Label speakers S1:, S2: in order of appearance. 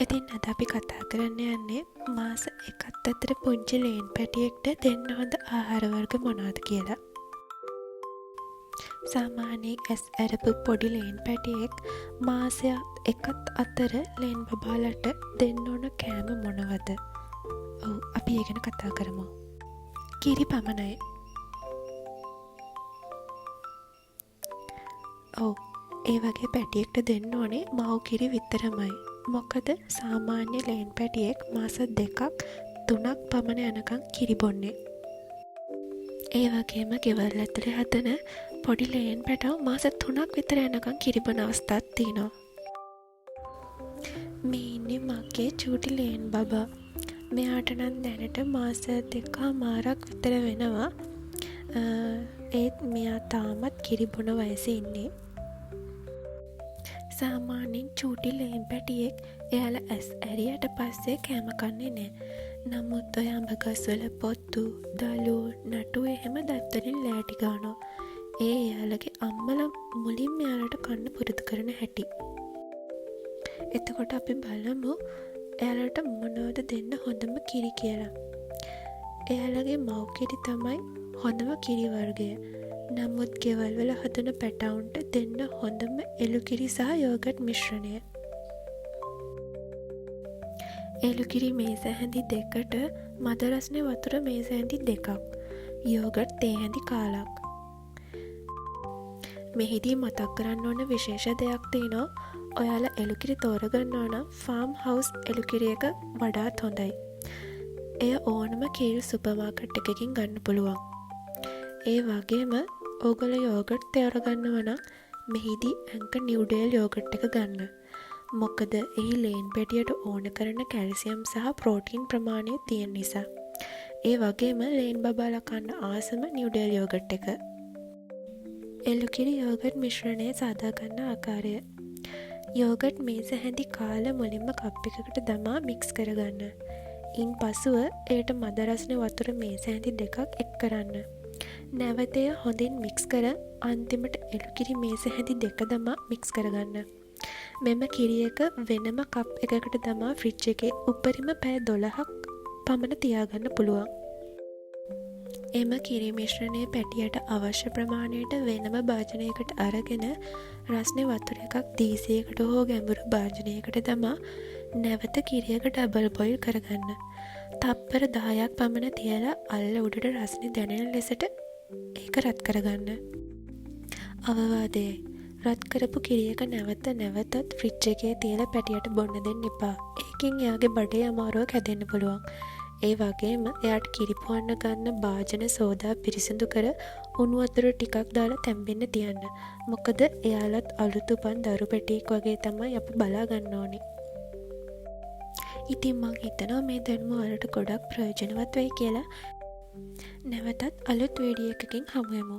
S1: ඉතින් අද අපි කතා කරන්න යන්නේ මාස එකත් අතර පුංචි ලේන් පැටියෙක්ට දෙන්න හොඳ ආහාර වර්ග මොනවද කියලා. සාමාන්‍යයෙන් ඇස් ඇරපු පොඩි ලේන් පැටියෙක් මාසයක් එකත් අතර ලේන් බබාලට දෙන්න ඕන කෑම මොනවද? ඔව් අපි ඒ ගැන කතා කරමු. කිරි පමණයි. ඔව් ඒ වගේ පැටියෙක්ට දෙන්න ඕනේ මව් කිරි විතරමයි. මොකද සාමාන්‍ය ලේන් පැටියෙක් මාස 2ක් 3ක් පමණ යනකම් කිරි බොන්නේ. ඒ වගේම ගෙවල් ඇතුලේ හදන පොඩි ලේන් පැටව මාස 3ක් විතර යනකම් කිරි බොන අවස්ථාත් තියෙනවා. මේ ඉන්නේ මගේ චූටි ලේන් බබා. මෙයාට නම් දැනට මාස 2මාරක් විතර වෙනවා. ඒත් මෙයා තාමත් කිරි බොන වයසේ ඉන්නේ. සාමාන්‍යයෙන් චූටි ලේන් පැටියෙක් එයාලා ඇස් ඇරියට පස්සේ කෑම කන්නේ නෑ. නමුත් ඔය අඹ ගස්වල පොත්තු, දළු, නටු එහෙම දත්වලින් ලෑටි ගන්නවා. ඒ එයාලගේ අම්මලා මුලින්ම එයාලට කන්න පුරුදු කරන හැටි. එතකොට අපි බලමු එයාලට මොනවද දෙන්න හොඳම කිරි කියලා. එයාලගේ මව් කිරි තමයි හොඳම කිරි වර්ගය. නමුත් ගෙවල් වල හදන පැටවුන්ට දෙන්න හොඳම එළුකිරි සහ යෝගට් මිශ්‍රණය. එළුකිරි මේස හැඳි 2ට මද රස්නේ වතුර මේස හැඳි 2ක්, යෝගට් තේ හැඳි කාලක්. මෙහිදී මතක් කරන්න ඕන විශේෂ දෙයක් තියෙනවා. ඔයාලා එළුකිරි තෝරගන්නවා නම් ෆාම් හවුස් එළුකිරි එක වඩාත් හොඳයි. එය ඕනම කිරි සුපර් මාකට් එකකින් ගන්න පුළුවන්. ඒ වගේම ඕගොල්ලෝ යෝගට් තෝරගන්නවා නම් මෙහිදී ඇන්කර් නිව්ඩේල් යෝගට් එක ගන්න. මොකද එහි ලේන් පැටියට ඕන කරන කැල්සියම් සහ ප්‍රෝටීන් ප්‍රමාණය තියෙන නිසා. ඒ වගේම ලේන් බබාලා කන්න ආසම නිව්ඩේල් යෝගට් එක. එළුකිරි යෝගට් මිශ්‍රණය සාදා ගන්න ආකාරය. යෝගට් මේස හැඳි කාල මුලින්ම කප් එකකට දමා මික්ස් කරගන්න. ඉන් පසුව එයට මද රස්නේ වතුර මේස හැඳි 2ක් එක් කරන්න. නැවතය හොඳින් මික්ස් කර අන්තිමට එළුකිරි මේස හැඳි 2 දමා මික්ස් කරගන්න. මෙම කිරි එක වෙනම කප් එකකට දමා ෆ්‍රිජ් එකේ උපරිම පැය 12ක් පමණ තියාගන්න පුළුවන්. එම කිරි මිශ්‍රණය පැටියට අවශ්‍ය ප්‍රමාණයට වෙනම භාජනයකට අරගෙන රස්නේ වතුර එකක් දීසියකට හෝ ගැඹුරු භාජනයකට දමා නැවත කිරි එක ඩබල් බොයිල් කරගන්න. තප්පර 10ක් පමණ තියලා අල්ල උඩට රස්නේ දැනෙන ලෙසට ඒක රත් කරගන්න. අවවාදයයි. රත් කරපු කිරි එක නැවතත් ෆ්‍රිජ් එකේ තියලා පැටියට බොන්න දෙන්න එපා. ඒකෙන් එයාගේ බඩේ අමාරුවක් හැදෙන්න පුළුවන්. ඒ වගේම එයාට කිරි පුවන්න ගන්න භාජන සෝදා පිරිසිදු කර උණු වතුර ටිකක් දාලා තැම්බෙන්න තියන්න. මොකද එයාලත් අලුත් උපන් දරු පැටියෙක් වගේ තමයි අපි බලා ගන්න ඕනේ. ඉතින් මං හිතනවා මේ දැනුම වලට ගොඩක් ප්‍රයෝජනවත් වෙයි කියලා. නැවතත් අලුත් වීඩියෝ එකකින් හමු වෙමු.